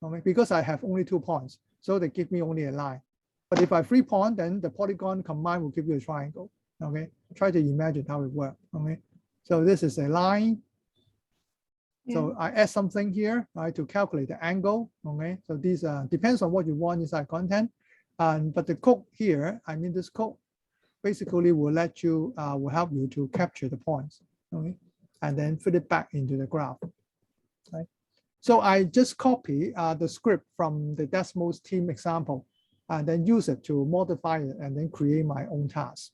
Okay, because I have only 2 points, so they give me only a line. But if I 3 point, then the polygon combined will give you a triangle. Okay, try to imagine how it works. Okay, so this is a line. So I add something here, right, to calculate the angle. Okay, so these depends on what you want inside content. But the code here, I mean, this code basically will let you, will help you to capture the points, okay, and then fit it back into the graph, right? So I just copy the script from the Desmos team example, and then use it to modify it, and then create my own task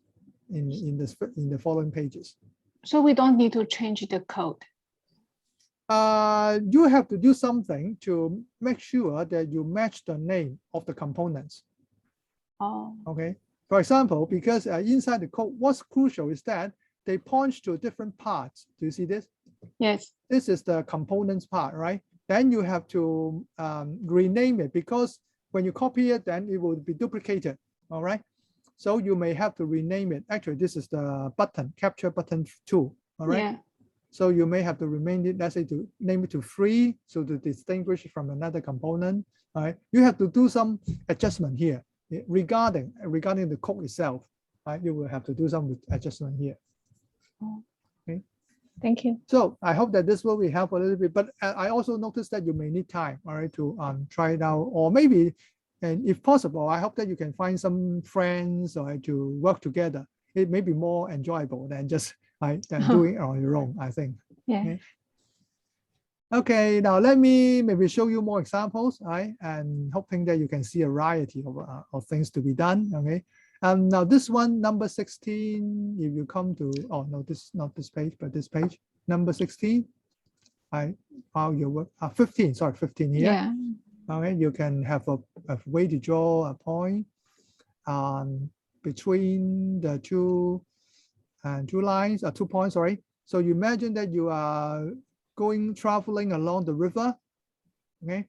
in the following pages. So we don't need to change the code. You have to do something to make sure that you match the name of the components. Okay. For example, because inside the code, what's crucial is that they point to different parts. Do you see this? Yes. This is the components part, right? Then you have to rename it because when you copy it, then it will be duplicated. All right. So you may have to rename it. Actually, this is the button, capture button 2. All right. Yeah. So you may have to rename it, let's say, to name it to 3, so to distinguish it from another component. All right. You have to do some adjustment here. Regarding the code itself, right? You will have to do some adjustment here. Okay. Thank you. So I hope that this will be helpful a little bit, but I also noticed that you may need time, all right, to try it out, or maybe, and if possible, I hope that you can find some friends or to work together. It may be more enjoyable than just doing it on your own, I think. Yeah. Okay. Okay, now let me maybe show you more examples, right? And hoping that you can see a variety of things to be done, okay? Now this one, number 16, if you come to, oh no, this not this page, but this page, number 16, I found your work, 15, sorry, 15 here. Yeah. Okay, you can have a way to draw a point between the two lines, 2 points, sorry. So you imagine that you are traveling along the river, okay?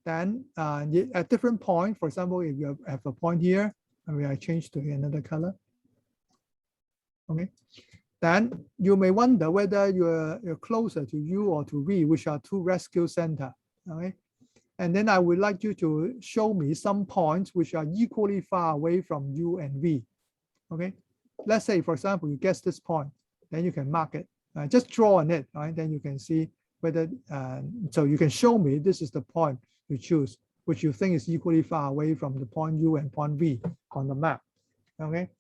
Then at different point, for example, if you have a point here, and I change to another color, okay? Then you may wonder whether you're closer to U or to V, which are 2 rescue center, okay? And then I would like you to show me some points which are equally far away from U and V, okay? Let's say, for example, you guess this point, then you can mark it. Just draw on it, right? Then you can see whether, so you can show me this is the point you choose, which you think is equally far away from the point U and point V on the map, okay?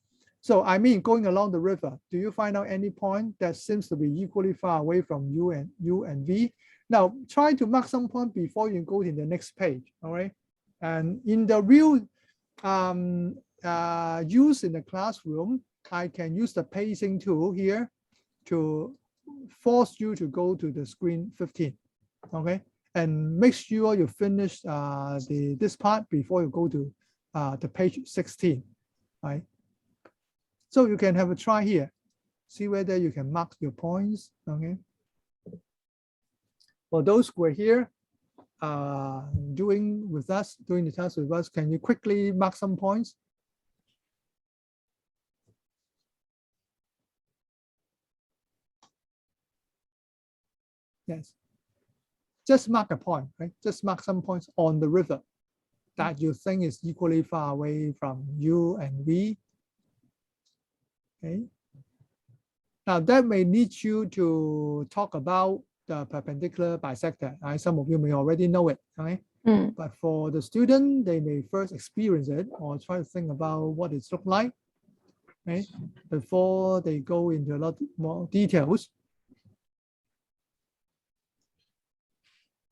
So I mean, going along the river, do you find out any point that seems to be equally far away from U and V? Now, try to mark some point before you go to the next page, all right? And in the real use in the classroom, I can use the pacing tool here to force you to go to the screen 15, okay? And make sure you finish this part before you go to the page 16, right? So you can have a try here. See whether you can mark your points, okay? For those who are here doing the task with us, can you quickly mark some points? Yes. Just mark a point, right? Just mark some points on the river that you think is equally far away from you and we. Okay. Now that may need you to talk about the perpendicular bisector. Right? Some of you may already know it, okay? But for the student, they may first experience it or try to think about what it looks like, right? Before they go into a lot more details.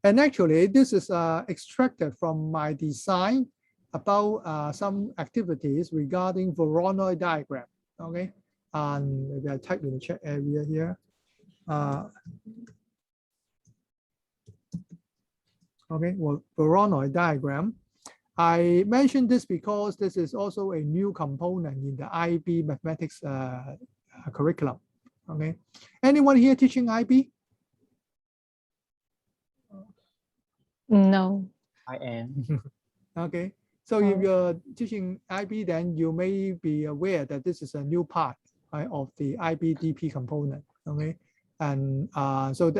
And actually, this is extracted from my design about some activities regarding Voronoi diagram, okay? And maybe I type in the chat area here. Okay, well, Voronoi diagram. I mentioned this because this is also a new component in the IB mathematics curriculum, okay? Anyone here teaching IB? No. I am. Okay, so if you're teaching IB, then you may be aware that this is a new part, right, of the IBDP component, okay? And so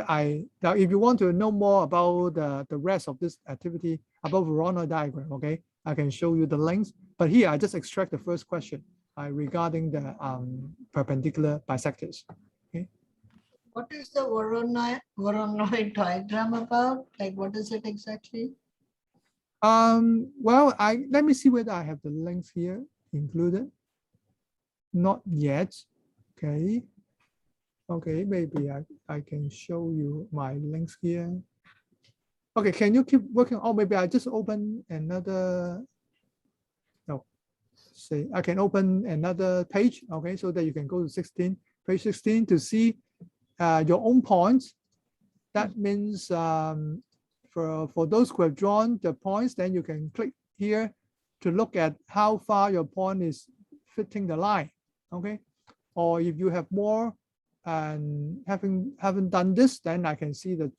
now if you want to know more about the rest of this activity about Voronoi diagram, okay, I can show you the links. But here I just extract the first question regarding the perpendicular bisectors. Okay. What is the Voronoi diagram about? Like, what is it exactly? Well, let me see whether I have the links here included. Not yet. Okay. Okay, maybe I can show you my links here. Okay, can you keep working? Oh, maybe I just open another. No, say I can open another page. Okay, so that you can go to page 16 to see your own points. That means for those who have drawn the points, then you can click here to look at how far your point is fitting the line. Okay, or if you have more and haven't done this, then I can see the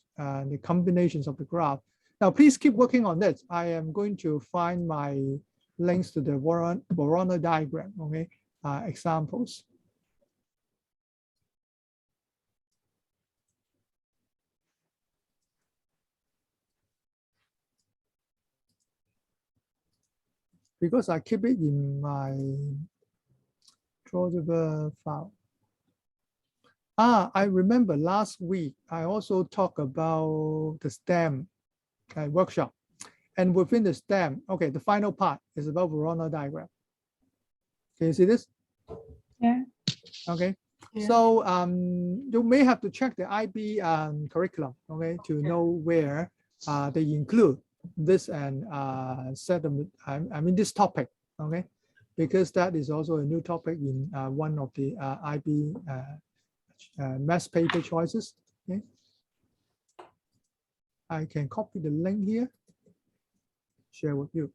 combinations of the graph. Now, please keep working on this. I am going to find my links to the Voronoi diagram, okay, examples. Because I keep it in my drawable file. I remember last week, I also talked about the STEM workshop. And within the STEM, okay, the final part is about Voronoi diagram. Can you see this? Yeah. Okay. Yeah. So you may have to check the IB curriculum, okay, to know where they include this and set them, I mean this topic, okay, because that is also a new topic in one of the IB math paper choices. Okay. I can copy the link here, share with you.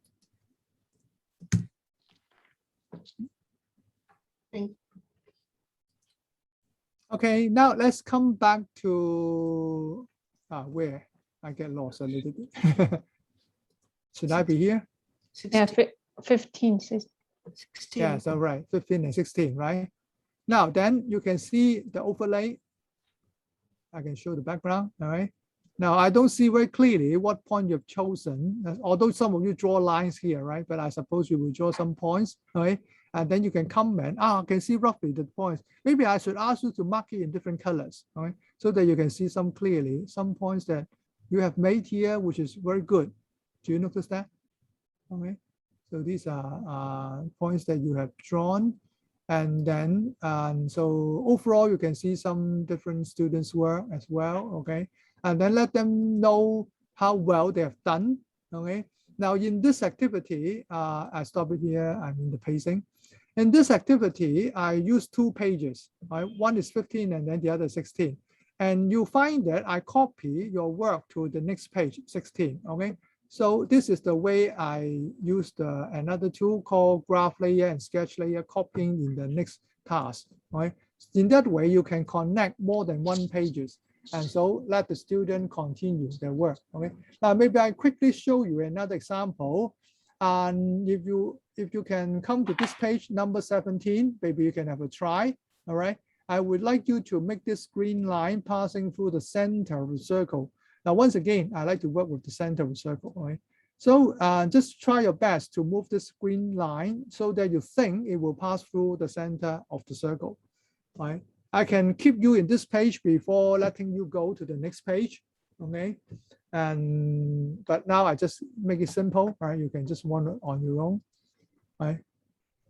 Okay, now let's come back to where I get lost a little bit. Should I be here? Yeah, 15, 16. Yeah, so right, 15 and 16, right? Now, then you can see the overlay. I can show the background, all right? Now, I don't see very clearly what point you've chosen, although some of you draw lines here, right? But I suppose you will draw some points, right? And then you can comment, I can see roughly the points. Maybe I should ask you to mark it in different colors, right? So that you can see some clearly, some points that you have made here, which is very good. Do you notice that? Okay. So these are points that you have drawn. And then, so overall, you can see some different students' work as well, okay? And then let them know how well they have done, okay? Now in this activity, I stop it here, I'm in the pacing. In this activity, I use 2 pages, right? One is 15 and then the other is 16. And you find that I copy your work to the next page, 16, okay? So this is the way I use another tool called graph layer and sketch layer, copying in the next task, right? In that way, you can connect more than 1 pages. And so let the student continue their work, okay? Now, maybe I quickly show you another example. And if you can come to this page, number 17, maybe you can have a try, all right? I would like you to make this green line passing through the center of the circle. Now, once again, I like to work with the center of the circle, right? So just try your best to move this green line so that you think it will pass through the center of the circle, right? I can keep you in this page before letting you go to the next page, okay? But now I just make it simple, right? You can just run it on your own, right?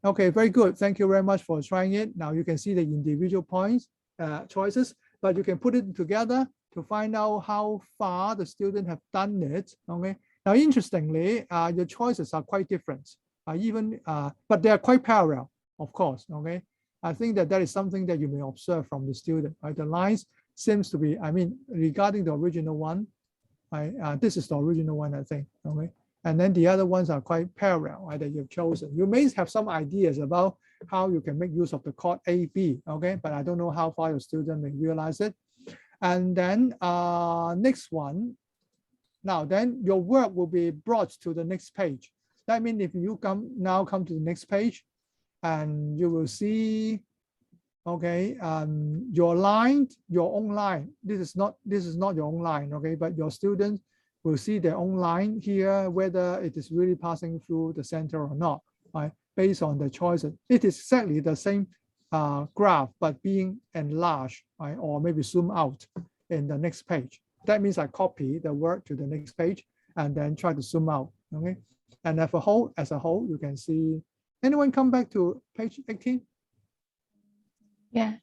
Okay, very good. Thank you very much for trying it. Now you can see the individual points, choices, but you can put it together to find out how far the student have done it, okay? Now, interestingly, your choices are quite different, but they are quite parallel, of course, okay? I think that is something that you may observe from the student, right? The lines seems to be, I mean, regarding the original one, this is the original one, I think, okay? And then the other ones are quite parallel, right, that you've chosen. You may have some ideas about how you can make use of the chord A, B, okay? But I don't know how far your student may realize it. And then next one, now then your work will be brought to the next page. That means if you come to the next page, and you will see, okay, your line, your own line. This is not your own line, okay, but your students will see their own line here, whether it is really passing through the center or not, right? Based on the choices. It is exactly the same graph, but being enlarged, right? Or maybe zoom out in the next page. That means I copy the work to the next page and then try to zoom out, okay? And as a whole, you can see. Anyone come back to page 18? Yeah.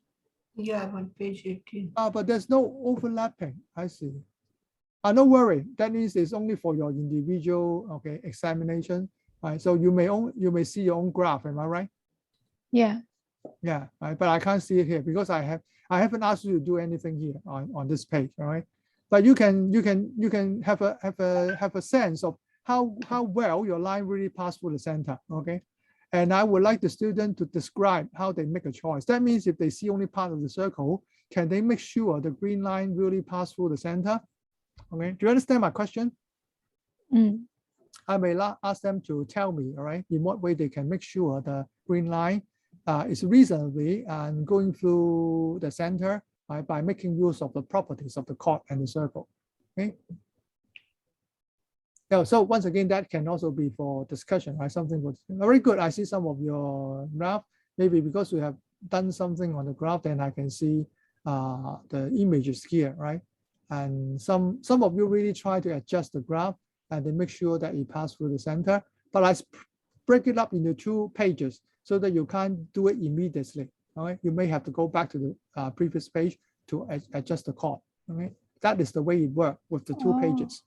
Yeah, I'm on page 18. But there's no overlapping. I see. No worry. That means it's only for your individual, okay, examination. Right. So you may see your own graph. Am I right? Yeah. Yeah. Right. But I can't see it here because I haven't asked you to do anything here on this page. All right. But you can have a sense of how well your line really passed through the center. Okay. And I would like the student to describe how they make a choice. That means if they see only part of the circle, can they make sure the green line really pass through the center? Okay, do you understand my question? Mm. I may ask them to tell me, all right, in what way they can make sure the green line is reasonably and going through the center, right, by making use of the properties of the chord and the circle. Okay. Yeah, so once again, that can also be for discussion, right? Something was very good. I see some of your graph. Maybe because we have done something on the graph, then I can see the images here, right? And some of you really try to adjust the graph and then make sure that it passes through the center. But I break it up into 2 pages so that you can't do it immediately. All right, you may have to go back to the previous page to adjust the chord. Okay, that is the way it works with the 2 pages.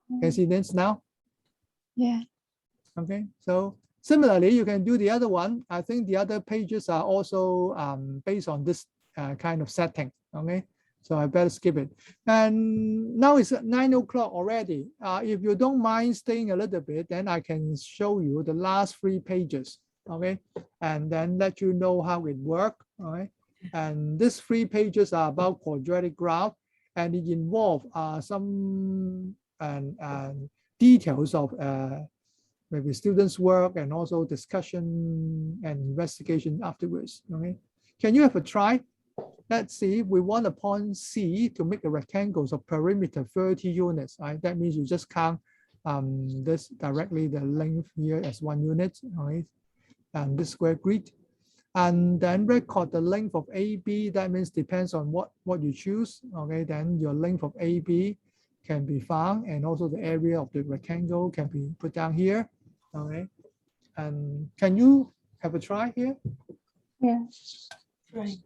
Can you see this now? Yeah. Okay, so similarly, you can do the other one. I think the other pages are also based on this kind of setting. Okay, so I better skip it. And now it's 9 o'clock already. If you don't mind staying a little bit, then I can show you the last 3 pages. Okay, and then let you know how it works. All right, and these 3 pages are about quadratic graph, and it involves some and details of maybe students' work and also discussion and investigation afterwards. Okay, can you have a try? Let's see. We want a point C to make a rectangle of perimeter 30 units. Right? That means you just count this directly the length here as 1 unit. Right? And this square grid. And then record the length of AB. That means depends on what you choose. Okay, then your length of AB can be found, and also the area of the rectangle can be put down here. Okay, and can you have a try here? Yeah. Right.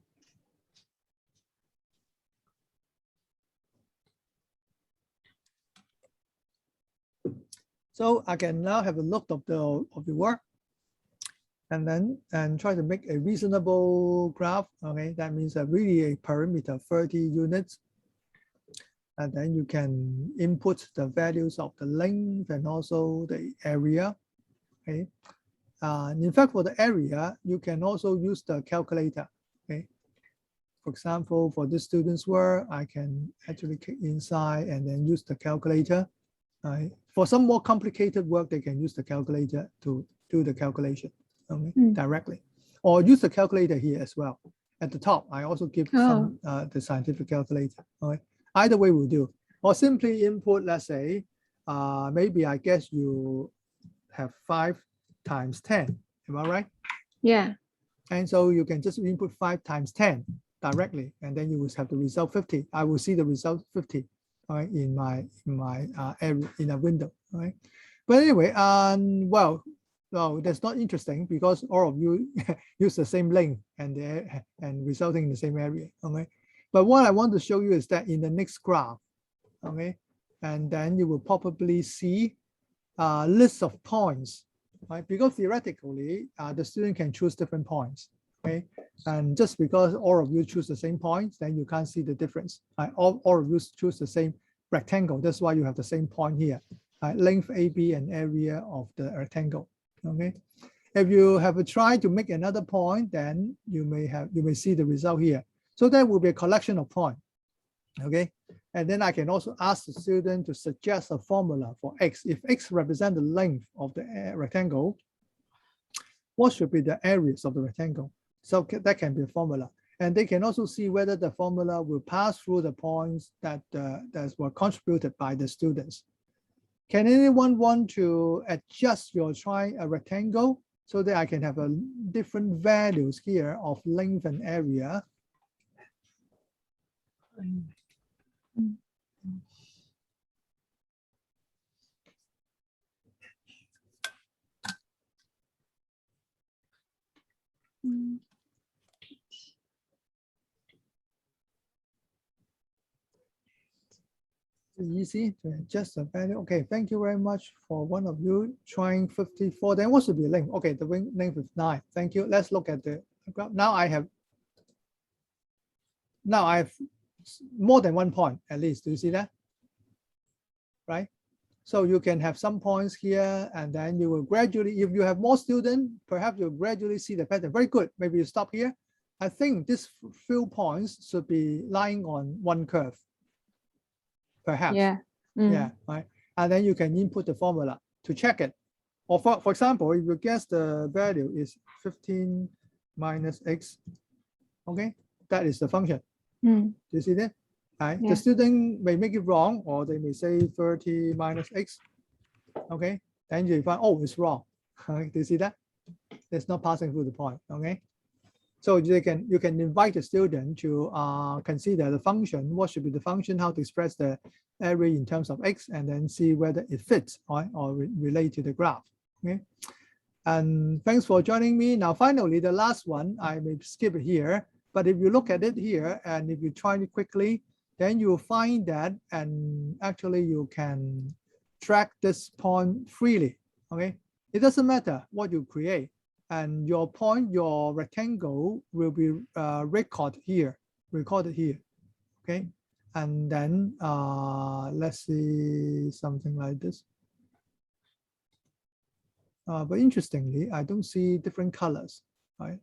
So I can now have a look of the work, and try to make a reasonable graph. Okay, that means really a perimeter 30 units. And then you can input the values of the length and also the area. Okay. In fact, for the area, you can also use the calculator. Okay. For example, for this student's work, I can actually click inside and then use the calculator. Right. For some more complicated work, they can use the calculator to do the calculation directly, or use the calculator here as well. At the top, I also give some the scientific calculator. All right. Either way will do. Or simply input, let's say, maybe I guess you have 5 times 10. Am I right? Yeah. And so you can just input 5 times 10 directly, and then you will have the result 50. I will see the result 50, right, in my area, in a window. Right. But anyway, well, that's not interesting because all of you use the same length and resulting in the same area. Okay. But what I want to show you is that in the next graph, okay, and then you will probably see a list of points, right? Because theoretically, the student can choose different points, okay? And just because all of you choose the same points, then you can't see the difference. Right? All of you choose the same rectangle. That's why you have the same point here, right? Length AB and area of the rectangle, okay? If you have a try to make another point, then you may see the result here. So that will be a collection of points, okay? And then I can also ask the student to suggest a formula for X. If X represents the length of the rectangle, what should be the areas of the rectangle? So that can be a formula. And they can also see whether the formula will pass through the points that were contributed by the students. Can anyone want to adjust your try a rectangle so that I can have a different values here of length and area? Easy to adjust the value. Okay, thank you very much for one of you trying 54. Then what should be length? Okay, the length is 9. Thank you. Let's look at the graph. Now I have more than 1 point at least. Do you see that? Right? So you can have some points here, and then you will gradually, if you have more students, perhaps you'll gradually see the pattern. Very good. Maybe you stop here. I think these few points should be lying on one curve. Perhaps. Yeah. Yeah, right. And then you can input the formula to check it. Or for example, if you guess the value is 15 minus x, okay, that is the function. Do you see that? Right. Yeah. The student may make it wrong, or they may say 30 minus x. Okay, then you find, oh, it's wrong. Do you see that? It's not passing through the point. Okay. So you can invite the student to consider the function, what should be the function, how to express the area in terms of x, and then see whether it fits or relate to the graph. Okay. And thanks for joining me. Now, finally, the last one, I may skip it here, but if you look at it here and if you try it quickly, then you'll find that, and actually you can track this point freely. Okay. It doesn't matter what you create. And your point, your rectangle will be recorded here, okay? And then let's see something like this. But interestingly, I don't see different colors, right?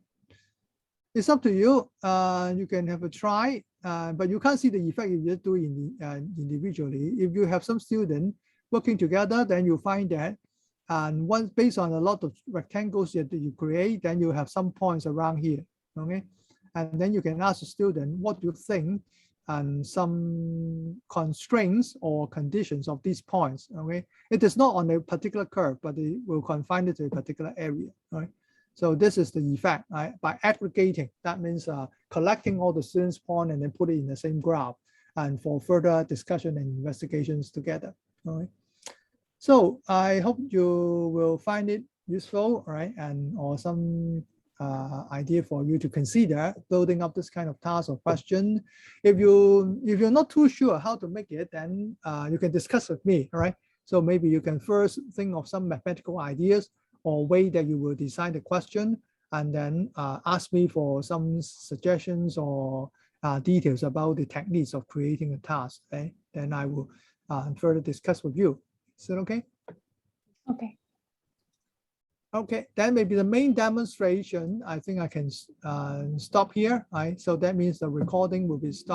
It's up to you. You can have a try, but you can't see the effect if you do it individually. If you have some students working together, then you find that. And once based on a lot of rectangles that you create, then you have some points around here, okay? And then you can ask the student, what do you think, and some constraints or conditions of these points, okay? It is not on a particular curve, but it will confine it to a particular area, right? So this is the effect, right? By aggregating, that means collecting all the students' points and then put it in the same graph, and for further discussion and investigations together, okay? So I hope you will find it useful, right? And or some idea for you to consider building up this kind of task or question. If you're not too sure how to make it, then you can discuss with me, all right? So maybe you can first think of some mathematical ideas or way that you will design the question, and then ask me for some suggestions or details about the techniques of creating a task. Okay? Then I will further discuss with you. Is that okay? Okay. Okay, then maybe the main demonstration, I think I can stop here. Right? So that means the recording will be stopped.